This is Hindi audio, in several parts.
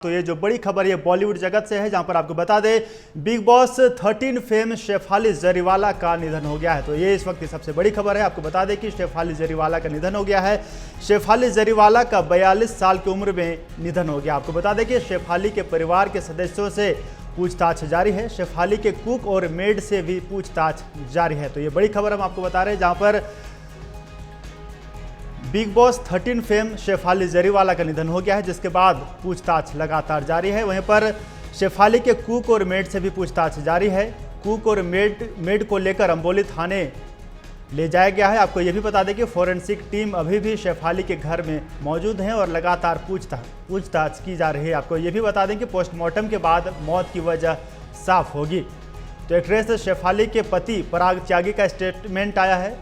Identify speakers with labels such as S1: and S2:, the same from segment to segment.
S1: तो ये जो बड़ी खबर ये बॉलीवुड जगत से है, जहां पर आपको बता दें Bigg Boss 13 fame Shefali Jariwala का निधन हो गया है। तो ये इस वक्त की सबसे बड़ी खबर है। आपको बता दें कि शेफाली जरीवाला का निधन हो गया है। शेफाली जरीवाला का 42 साल की उम्र में निधन हो गया। आपको बता दें कि शेफाली के परिवार के सदस्यों से पूछताछ जारी है। शेफाली के कुक और मेड से भी पूछताछ जारी है। तो ये बड़ी खबर हम आपको बता रहे हैं, जहां पर Bigg Boss 13 fame Shefali Jariwala का निधन हो गया है, जिसके बाद पूछताछ लगातार जारी है। वहीं पर शेफाली के कुक और मेड से भी पूछताछ जारी है। कुक और मेड को लेकर अंबोली थाने ले जाया गया है। आपको यह भी बता दें कि फोरेंसिक टीम अभी भी शेफाली के घर में मौजूद है और लगातार पूछताछ की जा रही है। आपको यह भी बता दें कि पोस्टमार्टम के बाद मौत की वजह साफ होगी। तो एक्ट्रेस शेफाली के पति पराग त्यागी का स्टेटमेंट आया है,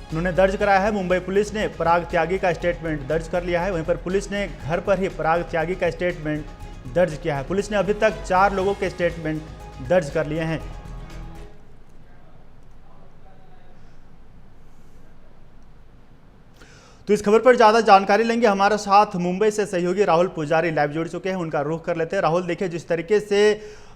S1: उन्होंने दर्ज कराया है। मुंबई पुलिस ने पराग त्यागी का स्टेटमेंट दर्ज कर लिया है। वहीं पर पुलिस ने घर पर ही पराग त्यागी का स्टेटमेंट दर्ज किया है। पुलिस ने अभी तक 4 लोगों के स्टेटमेंट दर्ज कर लिए हैं। तो इस खबर पर ज्यादा जानकारी लेंगे, हमारे साथ मुंबई से सहयोगी राहुल पुजारी लाइव जुड़ चुके हैं, उनका रुख कर लेते हैं। राहुल, देखिए जिस तरीके से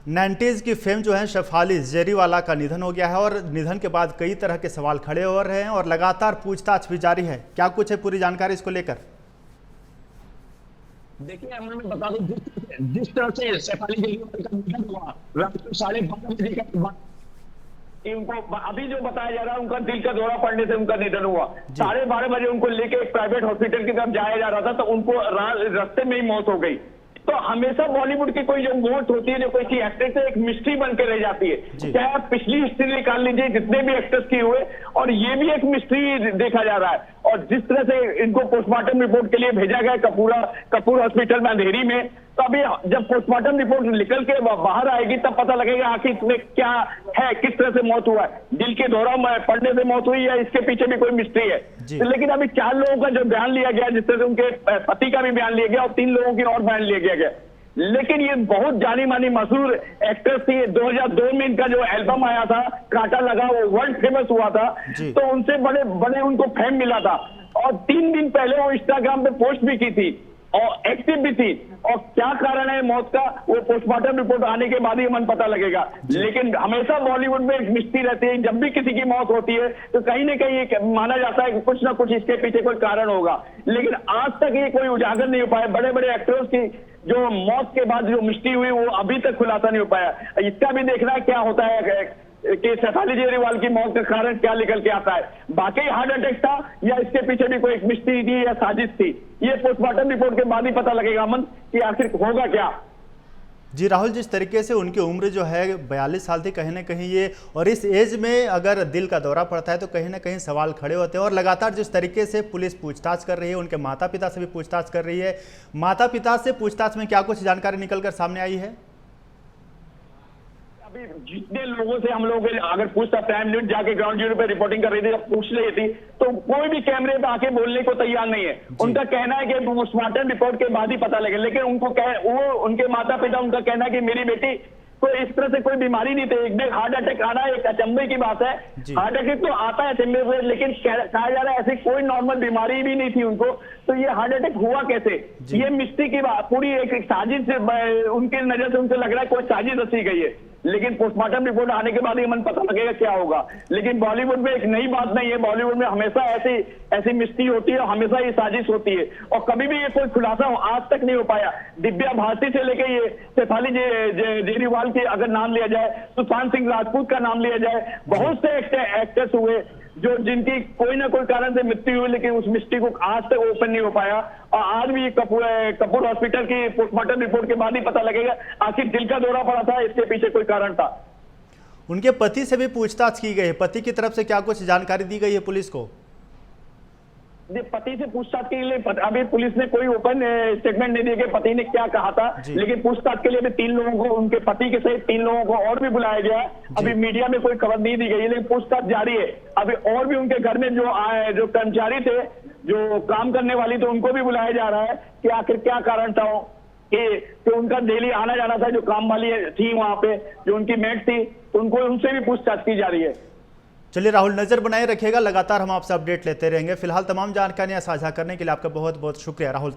S1: 90s की फेम जो है शेफाली जरीवाला का निधन हो गया है और निधन के बाद कई तरह के सवाल खड़े हो रहे हैं और लगातार पूछताछ भी जारी है, क्या कुछ है पूरी जानकारी इसको लेकर?
S2: देखिए, मैं बता दूं, जिस तरह से शेफाली जरीवाला का निधन हुआ रात को 12:30 बजे के बाद उनको अभी जो बताया जा रहा है, उनका दिल का दौरा पड़ने से उनका निधन हुआ। 12:30 बजे उनको लेके एक प्राइवेट हॉस्पिटल की तरफ जाया जा रहा था, तो उनको रास्ते में ही मौत हो गई। तो हमेशा बॉलीवुड की कोई जो मौत होती है, जो कोई एक्टर से एक मिस्ट्री बन के रह जाती है। चाहे आप पिछली हिस्ट्री निकाल लीजिए, जितने भी एक्टर्स किए हुए, और ये भी एक मिस्ट्री देखा जा रहा है। और जिस तरह से इनको पोस्टमार्टम रिपोर्ट के लिए भेजा गया कपूर हॉस्पिटल में अंधेरी में, तो अभी जब पोस्टमार्टम रिपोर्ट निकल के बाहर आएगी तब पता लगेगा आखिर इसमें क्या है, किस तरह से मौत हुआ है, दिल के दौरा पड़ने से मौत हुई या इसके पीछे भी कोई मिस्ट्री है। लेकिन अभी 4 लोगों का जो बयान लिया गया, जिस तरह से उनके पति का भी बयान लिया गया और 3 लोगों की और बयान लिया गया। लेकिन ये बहुत जानी मानी मशहूर एक्ट्रेस थी। 2002 में इनका जो एल्बम आया था कांटा लगा, वो वर्ल्ड फेमस हुआ था, तो उनसे बड़े उनको फेम मिला था। और 3 दिन पहले वो इंस्टाग्राम पे पोस्ट भी की थी और एक्टिव भी थी। और क्या कारण है मौत का, वो पोस्टमार्टम रिपोर्ट आने के बाद ही मन पता लगेगा। लेकिन हमेशा बॉलीवुड में एक मिस्ट्री रहती है, जब भी किसी की मौत होती है तो कहीं ना कहीं माना जाता है कि कुछ ना कुछ इसके पीछे कोई कारण होगा। लेकिन आज तक ये कोई उजागर नहीं हो पाया। बड़े बड़े एक्टर्स की जो मौत के बाद जो मिस्ट्री हुई, वो अभी तक खुलासा नहीं हो पाया। इसका भी देखना क्या होता है कि शेफाली जरीवाला की मौत का कारण क्या निकल के आता है। बाकी हार्ट अटैक था या इसके पीछे भी कोई एक मिस्ट्री थी या साजिश थी, ये पोस्टमार्टम रिपोर्ट के बाद ही पता लगेगा अमन कि आखिर होगा क्या।
S1: जी राहुल, जिस तरीके से उनकी उम्र जो है 42 साल थी, कहीं ना कहीं ये, और इस एज में अगर दिल का दौरा पड़ता है तो कहीं ना कहीं सवाल खड़े होते हैं। और लगातार जिस तरीके से पुलिस पूछताछ कर रही है, उनके माता पिता से भी पूछताछ कर रही है, माता पिता से पूछताछ में क्या कुछ जानकारी निकलकर सामने आई है?
S2: अभी जितने लोगों से हम लोग अगर पूछता, प्राइम न्यूज जाके ग्राउंड जीरो पे रिपोर्टिंग कर रही थी, पूछ रही थी, तो कोई भी कैमरे पे आके बोलने को तैयार नहीं है। उनका कहना है कि पोस्टमार्टम रिपोर्ट के बाद ही पता लगे। लेकिन उनके माता पिता, उनका कहना है कि मेरी बेटी को इस तरह से कोई बीमारी नहीं थी। एक हार्ट अटैक आना एक अचंभे की बात है। हार्ट अटैक तो आता है अचंभे से, लेकिन कहा जा रहा है ऐसी कोई नॉर्मल बीमारी भी नहीं थी उनको, तो ये हार्ट अटैक हुआ कैसे, ये मिस्ट्री की बात, पूरी एक साजिश से उनकी नजर से उनसे लग रहा है कोई साजिश रची गई है। लेकिन पोस्टमार्टम रिपोर्ट आने के बाद ही मन पता लगेगा क्या होगा। लेकिन बॉलीवुड में एक नई बात नहीं है, बॉलीवुड में हमेशा ऐसी मिस्ट्री होती है, हमेशा ये साजिश होती है और कभी भी ये कोई खुलासा आज तक नहीं हो पाया। दिव्या भारती से लेके ये शेफाली जरीवाला की अगर नाम लिया जाए, सुशांत सिंह राजपूत का नाम लिया जाए, बहुत से एक्टर्स हुए जो जिनकी कोई ना कोई कारण से मृत्यु हुई, लेकिन उस मिस्ट्री को आज तक ओपन नहीं हो पाया। और आज भी कपूर हॉस्पिटल की पोस्टमार्टम रिपोर्ट के बाद ही पता लगेगा आखिर दिल का दौरा पड़ा था, इसके पीछे कोई कारण था।
S1: उनके पति से भी पूछताछ की गई है, पति की तरफ से क्या कुछ जानकारी दी गई है पुलिस को?
S2: पति से पूछताछ के लिए अभी पुलिस ने कोई ओपन स्टेटमेंट नहीं दिया कि पति ने क्या कहा था। लेकिन पूछताछ के लिए भी 3 लोगों को, उनके पति के सहित 3 लोगों को और भी बुलाया गया है। अभी मीडिया में कोई खबर नहीं दी गई है, लेकिन पूछताछ जारी है। अभी और भी उनके घर में जो कर्मचारी थे, जो काम करने वाली, तो उनको भी बुलाया जा रहा है कि आखिर क्या कारण था कि उनका डेली आना जाना था, जो काम वाली थी वहां पे, जो उनकी मेट थी, तो उनसे भी पूछताछ की जा रही है।
S1: चलिए राहुल, नजर बनाए रखिएगा, लगातार हम आपसे अपडेट लेते रहेंगे। फिलहाल तमाम जानकारियां साझा करने के लिए आपका बहुत बहुत शुक्रिया राहुल।